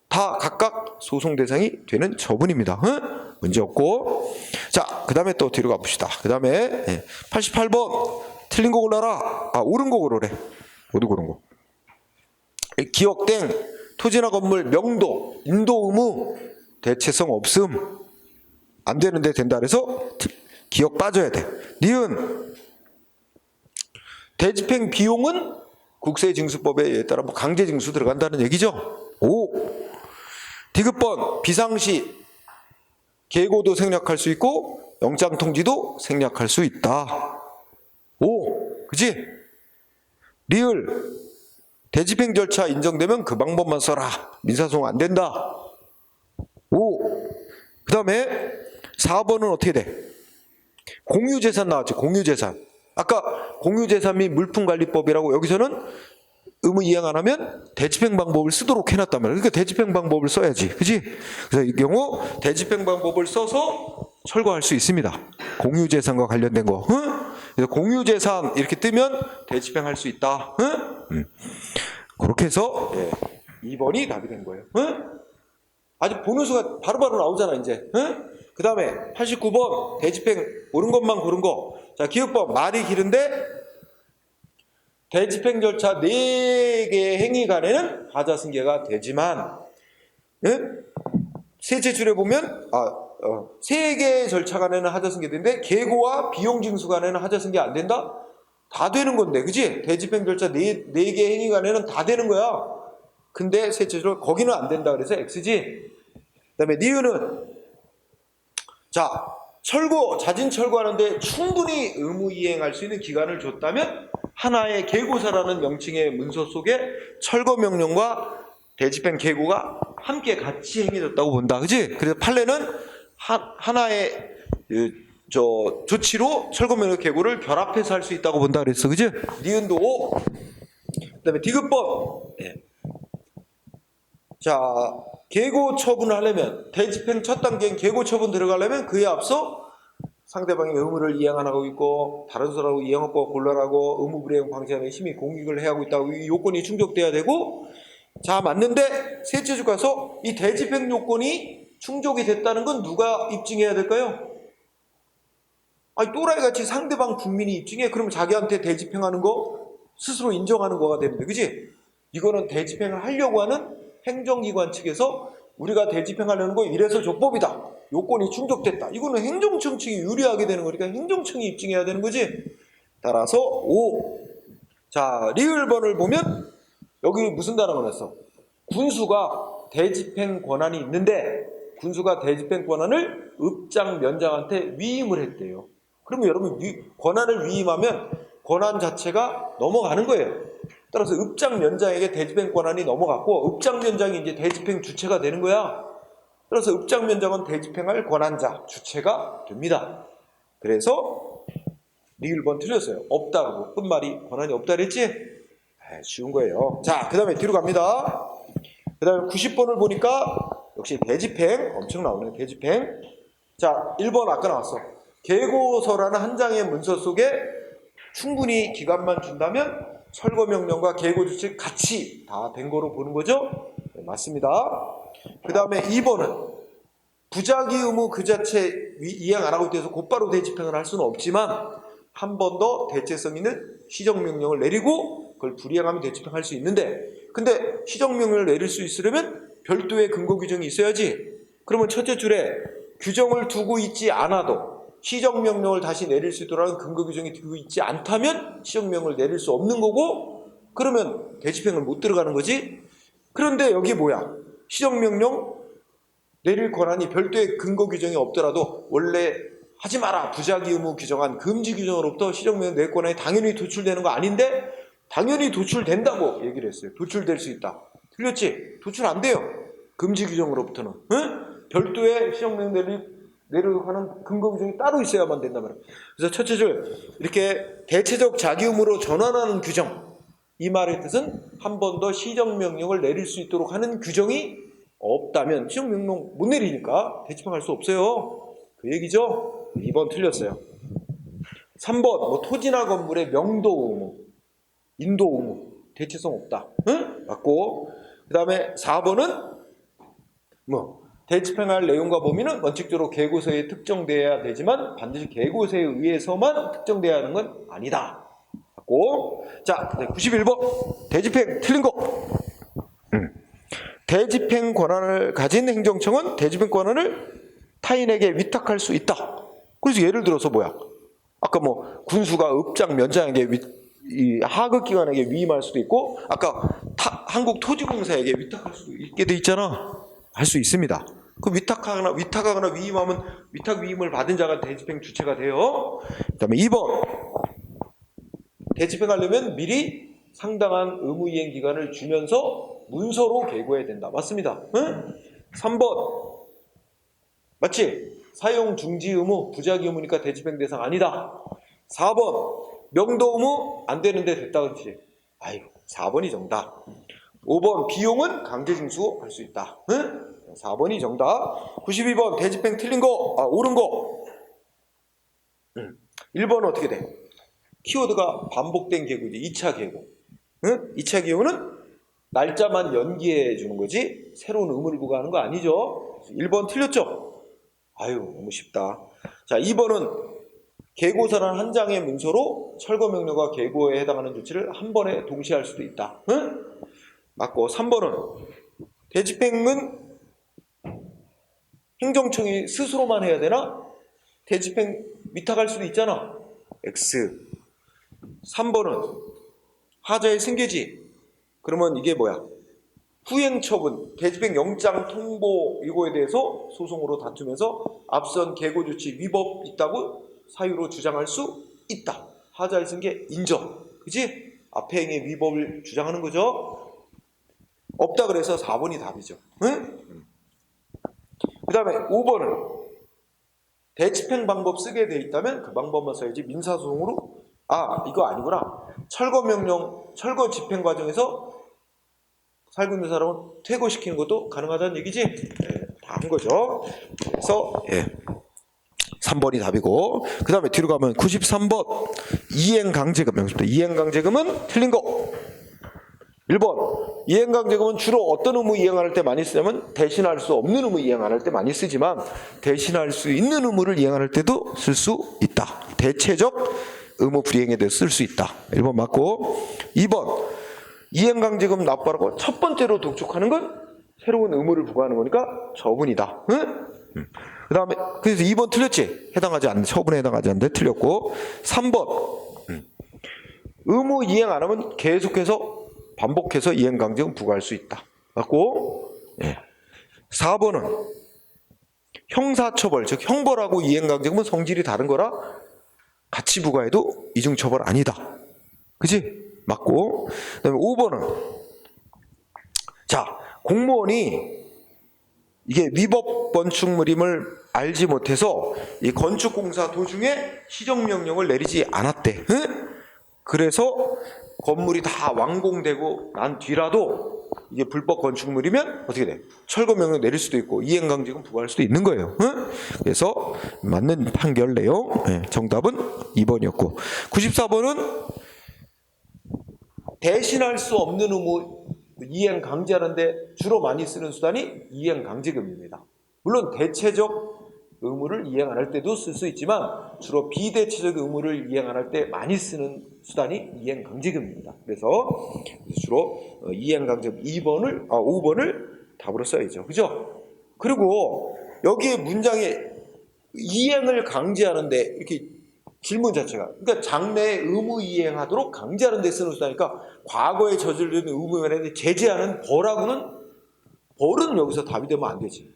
다 각각 소송 대상이 되는 처분입니다. 응? 문제 없고. 자, 그 다음에 또 뒤로 가봅시다. 그 다음에 88번 틀린 거 골라라. 옳은 거 고르래. 모두 고른 거. 기억 땡. 토지나 건물 명도 인도 의무 대체성 없음. 안 되는데 된다 그래서 기억 빠져야 돼. 니은 대집행 비용은 국세징수법에 의해 따라 뭐 강제징수 들어간다는 얘기죠. 5. 디귿번 비상시 계고도 생략할 수 있고 영장통지도 생략할 수 있다. 5. 그지? 리을 대집행 절차 인정되면 그 방법만 써라. 민사소송 안 된다. 5. 그 다음에 4번은 어떻게 돼? 공유재산 나왔죠. 공유재산. 아까 공유재산 및 물품관리법이라고 여기서는 의무 이행 안 하면 대집행 방법을 쓰도록 해놨단 말이야. 그러니까 대집행 방법을 써야지. 그지? 그래서 이 경우 대집행 방법을 써서 철거할 수 있습니다. 공유재산과 관련된 거. 응? 그래서 공유재산 이렇게 뜨면 대집행할 수 있다. 응? 그렇게 해서 2번이 답이 된 거예요. 응? 아직 보너스가 바로바로 나오잖아 이제. 응? 그 다음에 89번 대집행 옳은 것만 고른 거. 자, 기억법 말이 길은데 대집행 절차 4개의 행위 간에는 하자승계가 되지만 셋째 줄에 보면 3개의 절차 간에는 하자승계 되는데 계고와 비용징수 간에는 하자승계 안 된다? 다 되는 건데 그지? 대집행 절차 4개의 행위 간에는 다 되는 거야. 근데 셋째 줄 거기는 안 된다 그래서 X지. 그 다음에 니은은 자 자진 철거하는데 충분히 의무 이행할 수 있는 기간을 줬다면 하나의 계고서라는 명칭의 문서 속에 철거 명령과 대집행 계고가 함께 같이 행해졌다고 본다. 그지? 그래서 판례는 하나의 조치로 철거 명령 계고를 결합해서 할 수 있다고 본다 그랬어. 그지? 니은도 5. 그다음에 디귿법. 자, 계고 처분을 하려면 대집행 첫 단계인 계고 처분 들어가려면 그에 앞서 상대방이 의무를 이행 안 하고 있고 다른 사람하고 이행업과 곤란하고 의무 불이행 방지하는 심의 공익을 해야 하고 있다고 이 요건이 충족돼야 되고 자 맞는데 셋째 줄 가서 이 대집행 요건이 충족이 됐다는 건 누가 입증해야 될까요? 아니 또라이같이 상대방 국민이 입증해. 그러면 자기한테 대집행하는 거 스스로 인정하는 거가 되는데 그지? 이거는 대집행을 하려고 하는 행정기관 측에서 우리가 대집행하려는 거 이래서 조법이다. 요건이 충족됐다. 이거는 행정청 측이 유리하게 되는 거니까 행정청이 입증해야 되는 거지. 따라서 5. 자, 리을번을 보면 여기 무슨 단어가 나왔어? 군수가 대집행 권한이 있는데 군수가 대집행 권한을 읍장 면장한테 위임을 했대요. 그러면 여러분 권한을 위임하면 권한 자체가 넘어가는 거예요. 따라서 읍장 면장에게 대집행 권한이 넘어갔고 읍장 면장이 이제 대집행 주체가 되는 거야. 따라서 읍장 면장은 대집행할 권한자, 주체가 됩니다. 그래서 리을번 틀렸어요. 없다고 끝말이 권한이 없다 그랬지? 쉬운 거예요. 자, 그 다음에 뒤로 갑니다. 그 다음에 90번을 보니까 역시 대집행 엄청 나오네. 대집행. 자, 1번 아까 나왔어. 계고서라는 한 장의 문서 속에 충분히 기간만 준다면 철거명령과 계고조치 같이 다 된 거로 보는 거죠? 네, 맞습니다. 그 다음에 2번은 부작위 의무 그 자체 이행 안 하고 있어서 곧바로 대집행을 할 수는 없지만 한 번 더 대체성 있는 시정명령을 내리고 그걸 불이행하면 대집행할 수 있는데 근데 시정명령을 내릴 수 있으려면 별도의 근거 규정이 있어야지. 그러면 첫째 줄에 규정을 두고 있지 않아도 시정명령을 다시 내릴 수 있도록 하는 근거 규정이 두고 있지 않다면 시정명령을 내릴 수 없는 거고 그러면 대집행을 못 들어가는 거지. 그런데 여기 뭐야? 시정명령 내릴 권한이 별도의 근거 규정이 없더라도 원래 하지 마라 부작위 의무 규정한 금지 규정으로부터 시정명령 낼 권한이 당연히 도출되는 거 아닌데 당연히 도출된다고 얘기를 했어요. 도출될 수 있다. 틀렸지? 도출 안 돼요. 금지 규정으로부터는. 응? 별도의 시정명령 내리도록 하는 근거 규정이 따로 있어야만 된단 말이에요. 그래서 첫째 줄 이렇게 대체적 자기 의무로 전환하는 규정 이 말의 뜻은 한 번 더 시정명령을 내릴 수 있도록 하는 규정이 없다면 시정명령 못 내리니까 대집행할 수 없어요. 그 얘기죠. 2번 틀렸어요. 3번 뭐 토지나 건물의 명도 의무 인도 의무 대체성 없다. 응? 맞고 그 다음에 4번은 뭐 대집행할 내용과 범위는 원칙적으로 계고서에 특정돼야 되지만 반드시 계고서에 의해서만 특정돼야 하는 건 아니다. 맞고 자 91번 대집행 틀린 거. 대집행 권한을 가진 행정청은 대집행 권한을 타인에게 위탁할 수 있다. 그래서 예를 들어서 뭐야? 아까 뭐 군수가 읍장 면장에게 이 하급기관에게 위임할 수도 있고 아까 한국토지공사에게 위탁할 수도 있게 돼 있잖아. 할 수 있습니다. 그 위탁하거나 위임하면 위탁 위임을 받은 자가 대집행 주체가 돼요. 그다음에 2번 대집행하려면 미리 상당한 의무 이행 기간을 주면서 문서로 계고해야 된다. 맞습니다. 응? 3번 맞지? 사용 중지 의무 부작위 의무니까 대집행 대상 아니다. 4번 명도 의무 안 되는데 됐다 그렇지. 아이고 4번이 정답. 5번 비용은 강제 징수할 수 있다. 응? 4번이 정답. 92번 대집행 틀린 거 옳은 거. 1번은 어떻게 돼? 키워드가 반복된 계고지. 2차 계고. 응? 2차 계고는 날짜만 연기해 주는 거지 새로운 의무를 부과하는 거 아니죠. 1번 틀렸죠? 아유 너무 쉽다. 자 2번은 계고서란 한 장의 문서로 철거 명령과 계고에 해당하는 조치를 한 번에 동시에 할 수도 있다. 응? 맞고 3번은 대집행은 행정청이 스스로만 해야 되나? 대집행 위탁할 수도 있잖아. X. 3번은 하자의 승계지. 그러면 이게 뭐야? 후행처분, 대집행 영장 통보 이거에 대해서 소송으로 다투면서 앞선 계고 조치 위법 있다고 사유로 주장할 수 있다. 하자의 승계 인정. 그지? 앞에 행의 위법을 주장하는 거죠. 없다 그래서 4번이 답이죠. 응? 그 다음에 5번은 대집행 방법 쓰게 돼 있다면 그 방법만 써야지 민사소송으로 이거 아니구나. 철거 집행 과정에서 살고 있는 사람은 퇴거시키는 것도 가능하다는 얘기지? 다 한 거죠. 그래서 3번이 답이고 그 다음에 뒤로 가면 93번 이행강제금 명심부터 이행강제금은 틀린 거. 1번 이행강제금은 주로 어떤 의무 이행할 때 많이 쓰냐면 대신할 수 없는 의무 이행할 때 많이 쓰지만 대신할 수 있는 의무를 이행할 때도 쓸 수 있다. 대체적 의무 불이행에 대해서 쓸 수 있다. 1번 맞고 2번 이행강제금 납부하라고 첫 번째로 독촉하는 건 새로운 의무를 부과하는 거니까 처분이다. 응? 그 다음에 그래서 2번 틀렸지? 해당하지 않는 처분에 해당하지 않는데 틀렸고 3번 의무 이행 안 하면 계속해서 반복해서 이행강제금 부과할 수 있다. 맞고 4번은 형사처벌 즉 형벌하고 이행강제금은 성질이 다른 거라 같이 부과해도 이중처벌 아니다. 그치? 맞고 그 다음에 5번은 자 공무원이 이게 위법 건축물임을 알지 못해서 이 건축공사 도중에 시정명령을 내리지 않았대. 응? 그래서 건물이 다 완공되고 난 뒤라도 이게 불법 건축물이면 어떻게 돼? 철거명령 내릴 수도 있고 이행강제금 부과할 수도 있는 거예요. 응? 그래서 맞는 판결 내용 정답은 2번이었고 94번은 대신할 수 없는 의무 이행 강제하는데 주로 많이 쓰는 수단이 이행 강제금입니다. 물론 대체적 의무를 이행 안 할 때도 쓸 수 있지만 주로 비대체적 의무를 이행 안 할 때 많이 쓰는 수단이 이행 강제금입니다. 그래서 주로 이행 강제금 5번을 답으로 써야죠. 그죠? 그리고 여기에 문장에 이행을 강제하는데 이렇게 질문 자체가 그러니까 장래에 의무 이행하도록 강제하는 데 쓰는 수단이니까 과거에 저지른 의무에 제재하는 벌은 여기서 답이 되면 안 되지.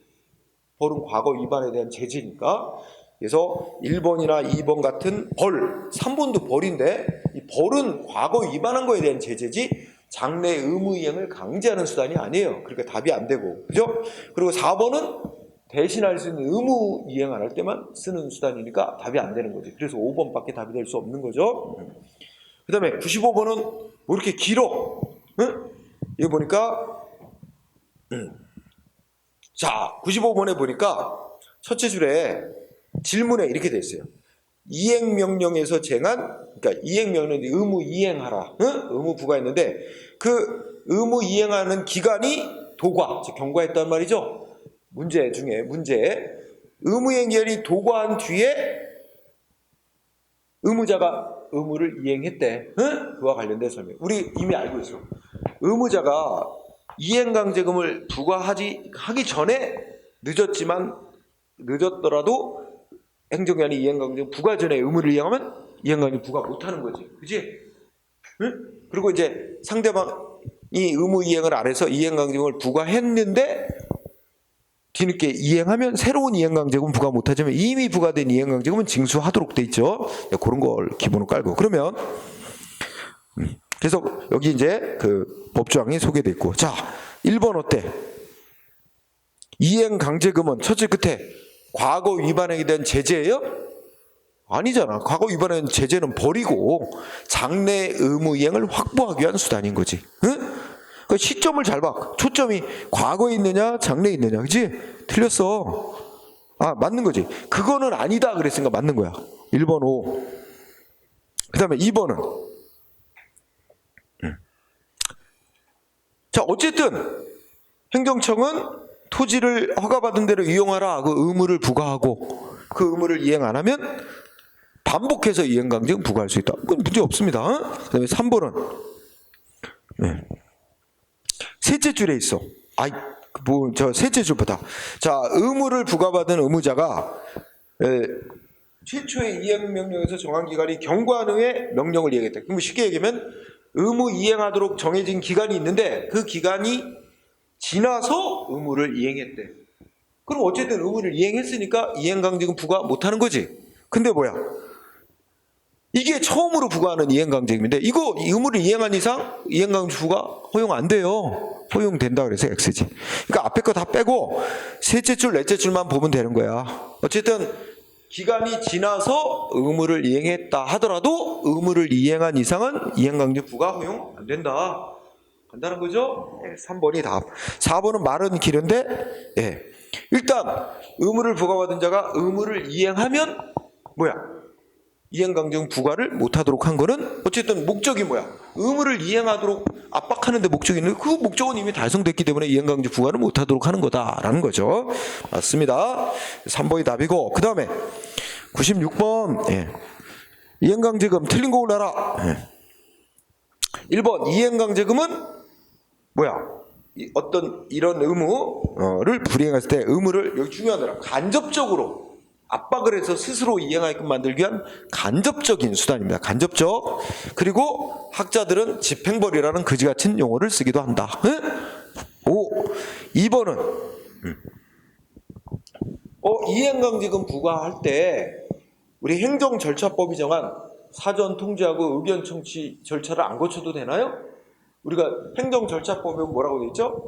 벌은 과거 위반에 대한 제재니까. 그래서 1번이나 2번 같은 벌, 3번도 벌인데 이 벌은 과거 위반한 거에 대한 제재지 장래 의무 이행을 강제하는 수단이 아니에요. 그러니까 답이 안 되고. 그죠? 그리고 4번은 대신할 수 있는 의무 이행 안 할 때만 쓰는 수단이니까 답이 안 되는 거지. 그래서 5번밖에 답이 될 수 없는 거죠. 그 다음에 95번은 뭐 이렇게 길어? 응? 이거 보니까 자 95번에 보니까 첫째 줄에 질문에 이렇게 돼 있어요. 이행명령에서 그러니까 이행명령이 의무 이행하라. 응? 의무 부과했는데 그 의무 이행하는 기간이 도과, 즉 경과했단 말이죠. 문제 의무이행 기간이 도과한 뒤에 의무자가 의무를 이행했대. 응? 그와 관련된 설명. 우리 이미 알고 있어. 의무자가 이행강제금을 부과하기 전에 늦었더라도 행정기관이 이행강제금 부과 전에 의무를 이행하면 이행강제금 부과 못하는 거지. 그지? 응? 그리고 이제 상대방이 의무 이행을 안 해서 이행강제금을 부과했는데 뒤늦게 이행하면 새로운 이행강제금은 부과 못하지만 이미 부과된 이행강제금은 징수하도록 돼 있죠. 그런 걸 기본으로 깔고 그러면 그래서 여기 이제 그 법조항이 소개돼 있고 자 1번 어때? 이행강제금은 첫째 끝에 과거 위반행위에 대한 제재예요? 아니잖아. 과거 위반한 제재는 버리고 장래 의무 이행을 확보하기 위한 수단인 거지. 응? 그 시점을 잘 봐. 초점이 과거에 있느냐 장래에 있느냐. 그치? 틀렸어. 아 맞는 거지. 그거는 아니다 그랬으니까 맞는 거야. 1번 O. 그 다음에 2번은 자 어쨌든 행정청은 토지를 허가받은 대로 이용하라 그 의무를 부과하고 그 의무를 이행 안 하면 반복해서 이행강제금 부과할 수 있다. 그건 문제 없습니다. 그 다음에 3번은 셋째 줄에 있어. 저 셋째 줄보다. 자, 의무를 부과받은 의무자가 최초의 이행명령에서 정한 기간이 경과한 후에 명령을 이행했다. 그럼 쉽게 얘기하면 의무 이행하도록 정해진 기간이 있는데 그 기간이 지나서 의무를 이행했대. 그럼 어쨌든 의무를 이행했으니까 이행강제금 부과 못하는 거지. 근데 뭐야? 이게 처음으로 부과하는 이행강제금인데 이거 의무를 이행한 이상 이행강제 부과 허용 안 돼요. 허용된다 그래서 X지. 그러니까 앞에 거 다 빼고 셋째 줄, 넷째 줄만 보면 되는 거야. 어쨌든 기간이 지나서 의무를 이행했다 하더라도 의무를 이행한 이상은 이행강제 부과 허용 안 된다. 간단한 거죠? 3번이 답. 4번은 말은 길은데 일단 의무를 부과받은 자가 의무를 이행하면 뭐야? 이행강제금 부과를 못하도록 한 거는 어쨌든 목적이 뭐야? 의무를 이행하도록 압박하는 데 목적이 있는데 그 목적은 이미 달성됐기 때문에 이행강제 부과를 못하도록 하는 거다라는 거죠. 맞습니다. 3번이 답이고 그 다음에 96번 이행강제금 틀린 거 골라라. 1번 이행강제금은 뭐야? 어떤 이런 의무를 불이행했을 때 의무를 여기 중요한 거라 간접적으로 압박을 해서 스스로 이행하게끔 만들기 위한 간접적인 수단입니다. 간접적. 그리고 학자들은 집행벌이라는 그지 같은 용어를 쓰기도 한다. 2번은 이행강제금 부과할 때 우리 행정절차법이 정한 사전 통지하고 의견 청취 절차를 안 거쳐도 되나요? 우리가 행정절차법에 뭐라고 되어 있죠?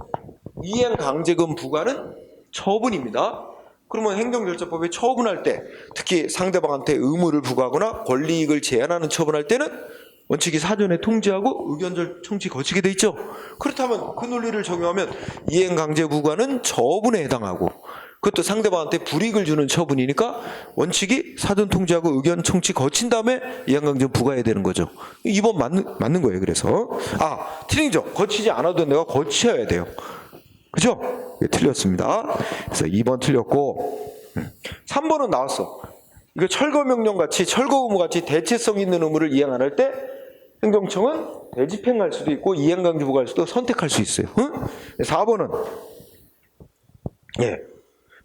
이행강제금 부과는 처분입니다. 그러면 행정절차법에 처분할 때 특히 상대방한테 의무를 부과하거나 권리이익을 제한하는 처분할 때는 원칙이 사전에 통지하고 의견 청취 거치게 돼 있죠. 그렇다면 그 논리를 적용하면 이행강제 부과는 처분에 해당하고 그것도 상대방한테 불이익을 주는 처분이니까 원칙이 사전 통지하고 의견 청취 거친 다음에 이행강제 부과해야 되는 거죠. 2번 맞는 거예요. 그래서 틀리죠. 거치지 않아도 내가 거쳐야 돼요. 그죠? 틀렸습니다. 그래서 2번 틀렸고 3번은 나왔어. 이거 철거명령 같이 철거 의무 같이 대체성 있는 의무를 이행 안 할 때 행정청은 대집행할 수도 있고 이행강제 부과할 수도 선택할 수 있어요. 4번은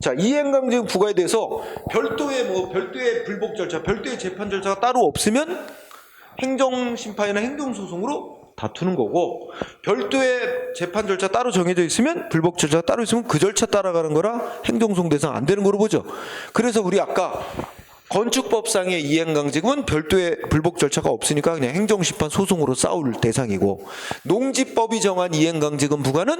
자 이행강제 부과에 대해서 별도의 불복 절차, 별도의 재판 절차가 따로 없으면 행정심판이나 행정소송으로 다투는 거고 별도의 재판 절차 따로 정해져 있으면 불복 절차가 따로 있으면 그 절차 따라가는 거라 행정소송 대상 안 되는 거로 보죠. 그래서 우리 아까 건축법상의 이행강제금은 별도의 불복 절차가 없으니까 그냥 행정심판 소송으로 싸울 대상이고 농지법이 정한 이행강제금 부과는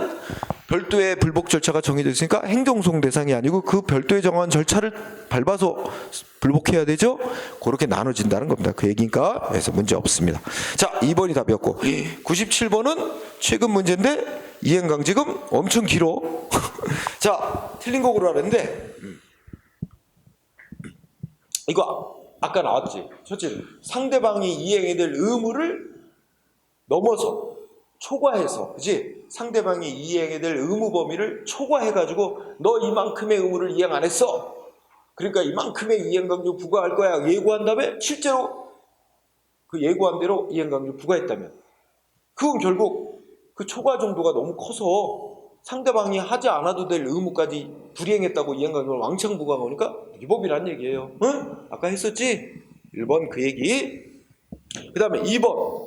별도의 불복 절차가 정해져 있으니까 행정소송 대상이 아니고 그 별도의 정한 절차를 밟아서 불복해야 되죠. 그렇게 나눠진다는 겁니다. 그 얘기니까 그래서 문제 없습니다. 자 2번이 답이었고 97번은 최근 문제인데 이행강제금 엄청 길어. 자 틀린 거 고르라는데 이거 아까 나왔지. 첫째는 상대방이 이행해야 될 의무를 넘어서 초과해서 그치? 상대방이 이행해야 될 의무 범위를 초과해가지고 너 이만큼의 의무를 이행 안 했어. 그러니까 이만큼의 이행강제 부과할 거야. 예고한 다음에 실제로 그 예고한 대로 이행강제 부과했다면 그건 결국 그 초과 정도가 너무 커서 상대방이 하지 않아도 될 의무까지 불이행했다고 이행강제를 왕창 부과한 거니까 위법이란 얘기예요. 응? 아까 했었지? 1번 그 얘기. 그 다음에 2번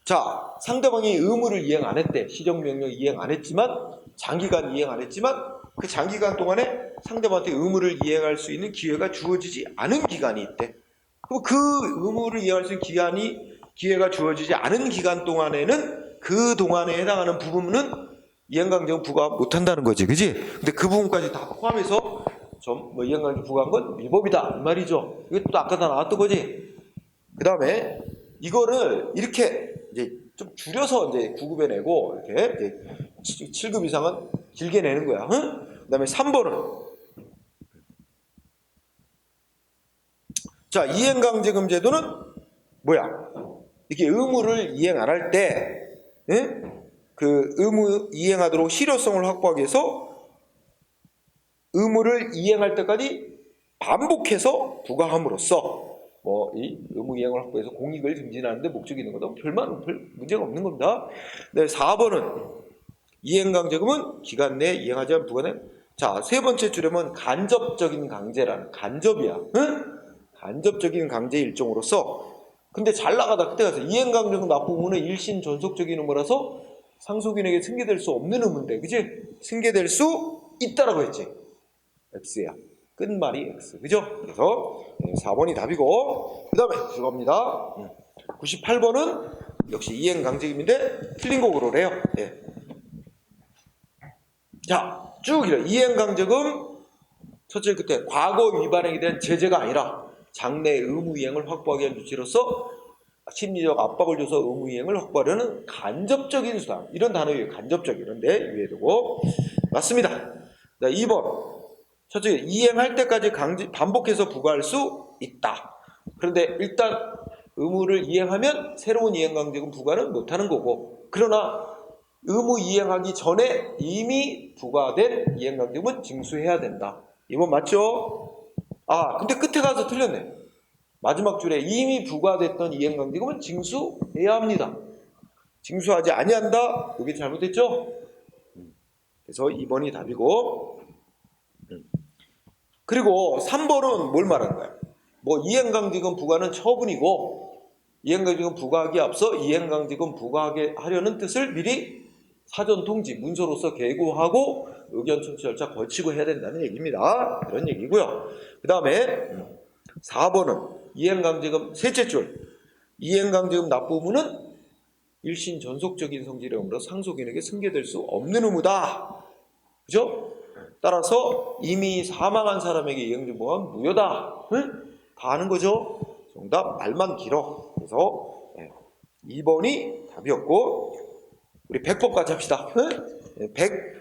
자, 상대방이 의무를 이행 안 했대. 시정명령 이행 안 했지만, 장기간 이행 안 했지만, 그 장기간 동안에 상대방한테 의무를 이행할 수 있는 기회가 주어지지 않은 기간이 있대. 그럼 그 의무를 이행할 수 있는 기회가 주어지지 않은 기간 동안에는 그 동안에 해당하는 부분은 이행강제금 부과 못한다는 거지, 그지? 근데 그 부분까지 다 포함해서 이행강제금 부과한 건 위법이다 이 말이죠. 이것도 아까 다 나왔던 거지. 그 다음에 이거를 이렇게 이제 좀 줄여서 이제 9급에 내고 이렇게 이제 7급 이상은 길게 내는 거야. 응? 그 다음에 3번은 자, 이행강제금 제도는 뭐야? 이렇게 의무를 이행 안 할 때, 그 의무 이행하도록 실효성을 확보하기 위해서 의무를 이행할 때까지 반복해서 부과함으로써 이 의무 이행을 확보해서 공익을 증진하는 데 목적이 있는 거다. 별 문제가 없는 겁니다. 네, 4번은 이행강제금은 기간 내에 이행하지 않은 부과된 자, 세 번째 줄에는 간접적인 강제라는 간접이야. 응? 간접적인 강제 일종으로서 근데 잘 나가다 그때 가서 이행강제금 납부 의무는 일신 전속적인 의무라서 상속인에게 승계될 수 없는 의무인데 그지? 승계될 수 있다라고 했지. X야. 끝말이 X. 그죠? 그래서 4번이 답이고 그 다음에 그겁니다. 98번은 역시 이행강제금인데 틀린 거 고르래요. 예. 자, 쭉 이래. 이행강제금 첫째 끝에 과거 위반행위에 대한 제재가 아니라 장래 의무 이행을 확보하기 위한 조치로서 심리적 압박을 줘서 의무 이행을 확보하려는 간접적인 수단. 이런 단어예요. 간접적 이런데 유의해 두고 맞습니다. 자, 2번. 첫째 이행할 때까지 반복해서 부과할 수 있다. 그런데 일단 의무를 이행하면 새로운 이행강제금 부과는 못하는 거고 그러나 의무 이행하기 전에 이미 부과된 이행강제금은 징수해야 된다. 이번 맞죠? 아, 근데 끝에 가서 틀렸네. 마지막 줄에 이미 부과됐던 이행강제금은 징수해야 합니다. 징수하지 아니한다. 여기 잘못했죠? 그래서 2번이 답이고 그리고 3번은 뭘 말하는 거야? 이행강제금 부과는 처분이고 이행강제금 부과하기에 앞서 이행강제금 부과하게 하려는 뜻을 미리 사전 통지, 문서로서 계고하고 의견 청취 절차 거치고 해야 된다는 얘기입니다. 그런 얘기고요. 그 다음에 4번은 이행강제금 셋째 줄 이행강제금 납부 의무는 일신 전속적인 성질의 의무로 상속인에게 승계될 수 없는 의무다. 그죠? 따라서 이미 사망한 사람에게 이행금 부과는 무효다. 응? 다 아는 거죠? 정답 말만 길어. 그래서 2번이 답이었고 우리 100번까지 합시다. 100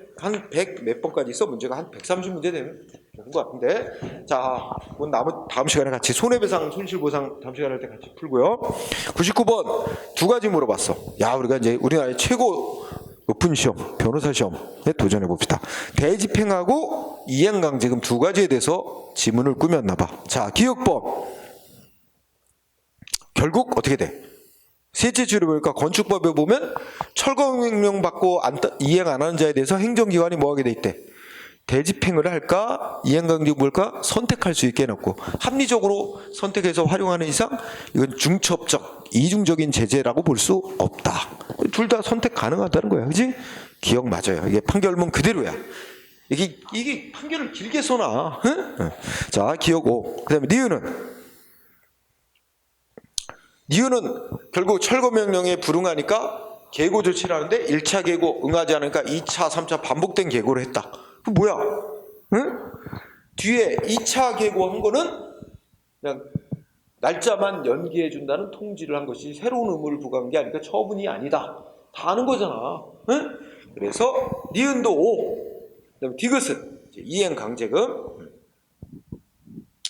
몇 번까지 있어? 문제가 한 130문제 되는 것 같은데. 자, 그건 다음 시간에 같이 손해배상, 손실보상 다음 시간에 할 때 같이 풀고요. 99번 두 가지 물어봤어. 야, 우리가 이제 우리나라의 최고 높은 시험, 변호사 시험에 도전해 봅시다. 대집행하고 이행강제금 두 가지에 대해서 지문을 꾸몄나 봐. 자, 기억법. 결국 어떻게 돼? 셋째 줄을 보니까 건축법에 보면 철거명령 받고 이행 안 하는 자에 대해서 행정기관이 뭐 하게 돼 있대? 대집행을 할까? 이행강제금을 할까? 선택할 수 있게 해놓고 합리적으로 선택해서 활용하는 이상 이건 중첩적, 이중적인 제재라고 볼 수 없다. 둘 다 선택 가능하다는 거야. 그지? 기억 맞아요. 이게 판결문 그대로야. 이게 판결을 길게 써놔. 응? 자, 기억 5. 그 다음에 니은은 결국 철거명령에 불응하니까 계고 조치를 하는데 1차 계고 응하지 않으니까 2차, 3차 반복된 계고를 했다. 그 뭐야? 응? 뒤에 2차 계고한 거는 그냥 날짜만 연기해준다는 통지를 한 것이 새로운 의무를 부과한 게 아니니까 처분이 아니다. 다 아는 거잖아. 응? 그래서 니은도 5. 그다음에 디귿은 이행강제금.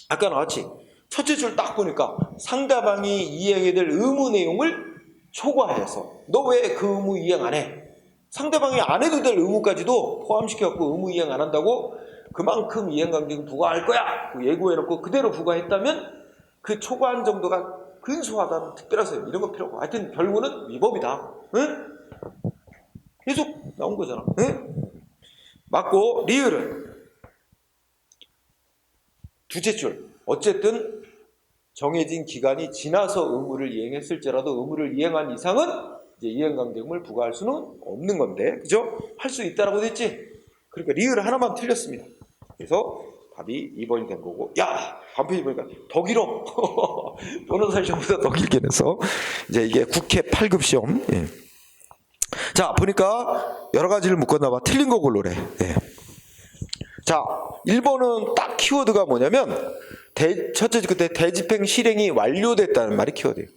아까 나왔지? 첫째 줄 딱 보니까 상대방이 이행해야 될 의무 내용을 초과해서 너 왜 그 의무 이행 안 해? 상대방이 안 해도 될 의무까지도 포함시켜갖고 의무 이행 안 한다고 그만큼 이행강제금 부과할 거야 예고해놓고 그대로 부과했다면 그 초과한 정도가 근소하다는 특별한 사유 이런 거 필요 없고 하여튼 결국은 위법이다. 응? 계속 나온 거잖아. 응? 맞고 리을은 두째 줄 어쨌든 정해진 기간이 지나서 의무를 이행했을지라도 의무를 이행한 이상은 이제 이행강제금을 부과할 수는 없는 건데, 그죠? 할 수 있다라고 됐지? 그러니까 리을 하나만 틀렸습니다. 그래서 답이 2번이 된 거고, 야! 반편이 보니까 더 길어! 변호사 시험보다 더 길게 내서, 이제 이게 국회 8급 시험. 예. 자, 보니까 여러 가지를 묶었나봐. 틀린 거 고르래. 예. 자, 1번은 딱 키워드가 뭐냐면, 첫째 그때 대집행 실행이 완료됐다는 말이 키워드예요.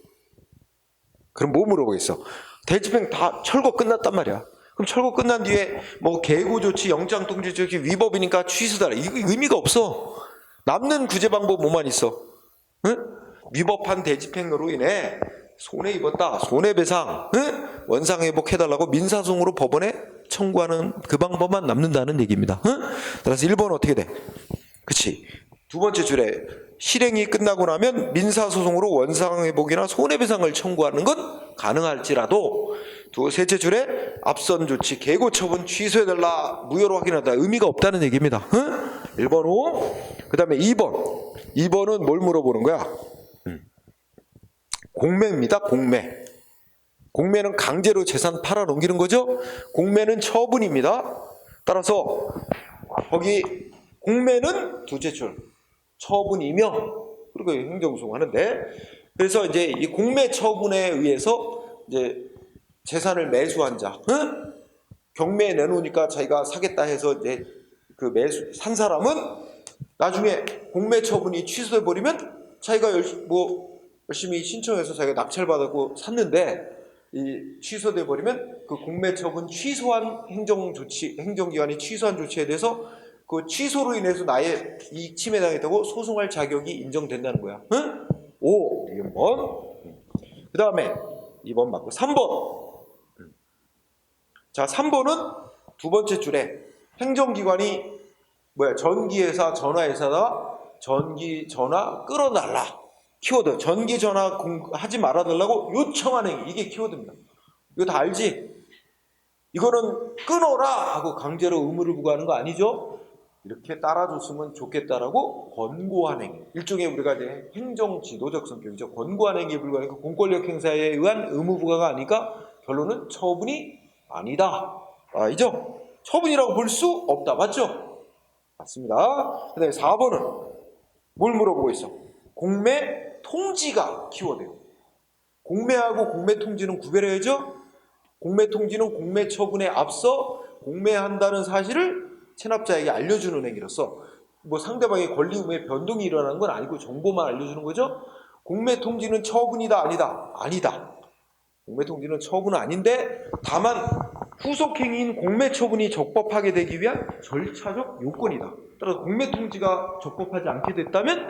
그럼 뭐 물어보겠어? 대집행 다 철거 끝났단 말이야. 그럼 철거 끝난 뒤에 뭐 개고 조치, 영장 통지 조치 위법이니까 취소다. 이거 의미가 없어. 남는 구제 방법 뭐만 있어? 응? 위법한 대집행으로 인해 손해 입었다. 손해배상, 응? 원상회복해달라고 민사소송으로 법원에 청구하는 그 방법만 남는다는 얘기입니다. 응? 따라서 1번은 어떻게 돼? 그치? 두 번째 줄에 실행이 끝나고 나면 민사소송으로 원상회복이나 손해배상을 청구하는 건 가능할지라도 셋째 줄에 앞선 조치, 개고 처분 취소해달라, 무효로 확인하다 의미가 없다는 얘기입니다. 응? 1번 오. 그 다음에 2번. 2번은 뭘 물어보는 거야? 공매입니다. 공매. 공매는 강제로 재산 팔아 넘기는 거죠. 공매는 처분입니다. 따라서 거기 공매는 둘째 줄 처분이며, 그리고 행정소송 하는데, 그래서 이제 이 공매 처분에 의해서 이제 재산을 매수한 자, 응? 경매에 내놓으니까 자기가 사겠다 해서 이제 그 산 사람은 나중에 공매 처분이 취소돼 버리면 자기가 열심히 신청해서 자기가 낙찰받았고 샀는데, 이 취소돼 버리면 그 공매 처분 취소한 행정기관이 취소한 조치에 대해서 그 취소로 인해서 나의 이익 침해당했다고 소송할 자격이 인정된다는 거야. 응? 5, 2번. 그 다음에 2번 맞고 3번. 자, 3번은 두 번째 줄에 행정기관이 전기회사, 전화회사다. 전기, 전화 끌어달라. 키워드. 전기, 전화 하지 말아달라고 요청한 행위. 이게 키워드입니다. 이거 다 알지? 이거는 끊어라 하고 강제로 의무를 부과하는 거 아니죠? 이렇게 따라줬으면 좋겠다라고 권고한 행위. 일종의 우리가 이제 행정지도적 성격이죠. 권고한 행위에 불과하니까 공권력 행사에 의한 의무 부과가 아니까 결론은 처분이 아니다. 아니죠? 처분이라고 볼 수 없다. 맞죠? 맞습니다. 그 다음에 4번은 뭘 물어보고 있어? 공매 통지가 키워드예요. 공매하고 공매 통지는 구별해야죠? 공매 통지는 공매 처분에 앞서 공매한다는 사실을 체납자에게 알려주는 행위로서 뭐 상대방의 권리 의무에 변동이 일어나는 건 아니고 정보만 알려주는 거죠. 공매 통지는 처분이다 아니다? 아니다. 공매 통지는 처분은 아닌데 다만 후속 행위인 공매 처분이 적법하게 되기 위한 절차적 요건이다. 따라서 공매 통지가 적법하지 않게 됐다면,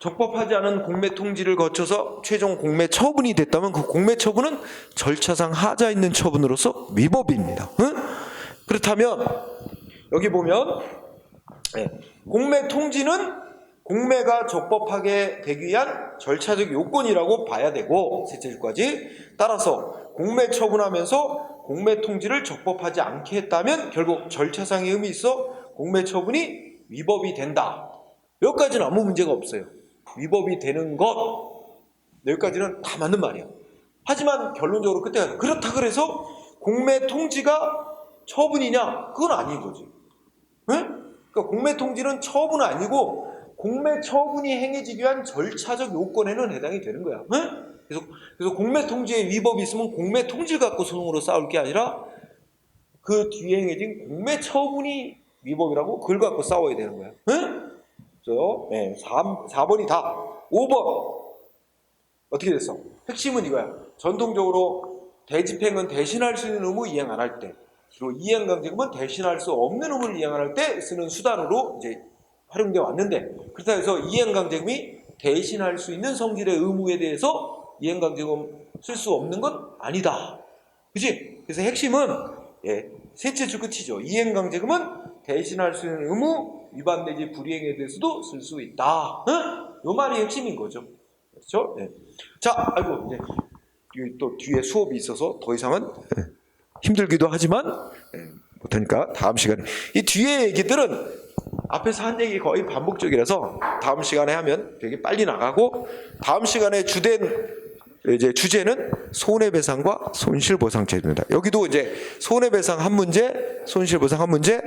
적법하지 않은 공매 통지를 거쳐서 최종 공매 처분이 됐다면 그 공매 처분은 절차상 하자 있는 처분으로서 위법입니다. 응? 그렇다면 여기 보면 공매 통지는 공매가 적법하게 되기 위한 절차적 요건이라고 봐야 되고, 셋째 줄까지. 따라서 공매 처분하면서 공매 통지를 적법하지 않게 했다면 결국 절차상의 의미 있어 공매 처분이 위법이 된다. 여기까지는 아무 문제가 없어요. 위법이 되는 것, 여기까지는 다 맞는 말이야. 하지만 결론적으로 그때 그렇다 그래서 공매 통지가 처분이냐? 그건 아닌 거지. 네? 그러니까 공매 통지는 처분은 아니고 공매 처분이 행해지기 위한 절차적 요건에는 해당이 되는 거야. 네? 그래서 공매 통지에 위법이 있으면 공매 통지를 갖고 소송으로 싸울 게 아니라 그 뒤에 행해진 공매 처분이 위법이라고 그걸 갖고 싸워야 되는 거야. 네? 그래서 4번이 다. 5번 어떻게 됐어? 핵심은 이거야. 전통적으로 대집행은 대신할 수 있는 의무 이행 안 할 때, 그리고 이행강제금은 대신할 수 없는 의무를 이행 안 할 때 쓰는 수단으로 이제 활용돼 왔는데, 그렇다 해서 이행강제금이 대신할 수 있는 성질의 의무에 대해서 이행강제금 쓸 수 없는 건 아니다. 그치? 그래서 핵심은 셋째 줄 끝이죠. 이행강제금은 대신할 수 있는 의무 위반 내지 불이행에 대해서도 쓸 수 있다. 응? 요 말이 핵심인 거죠. 그렇죠? 네. 자, 아이고 이제 또 뒤에 수업이 있어서 더 이상은 힘들기도 하지만 못하니까 다음 시간에 이 뒤에 얘기들은 앞에서 한 얘기 거의 반복적이라서 다음 시간에 하면 되게 빨리 나가고, 다음 시간에 이제 주제는 손해배상과 손실보상제도입니다. 여기도 이제 손해배상 한 문제, 손실보상 한 문제,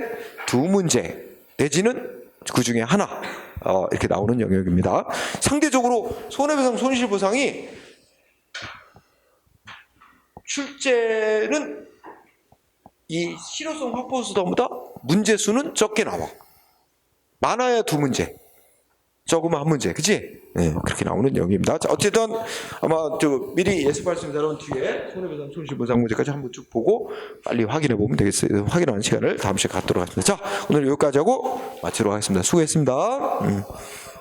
두 문제 내지는 그 중에 하나 이렇게 나오는 영역입니다. 상대적으로 손해배상, 손실보상이 출제는 이 실효성 확보 수보다 문제 수는 적게 나와. 많아야 두 문제, 적으면 한 문제, 그치? 네, 그렇게 나오는 영역입니다. 자, 어쨌든 아마 미리 예습할 수 있는 사람은 뒤에 손해배상, 손실보상 문제까지 한번 쭉 보고 빨리 확인해 보면 되겠어요. 확인하는 시간을 다음 시간에 갖도록 하겠습니다. 자, 오늘 여기까지 하고 마치도록 하겠습니다. 수고했습니다.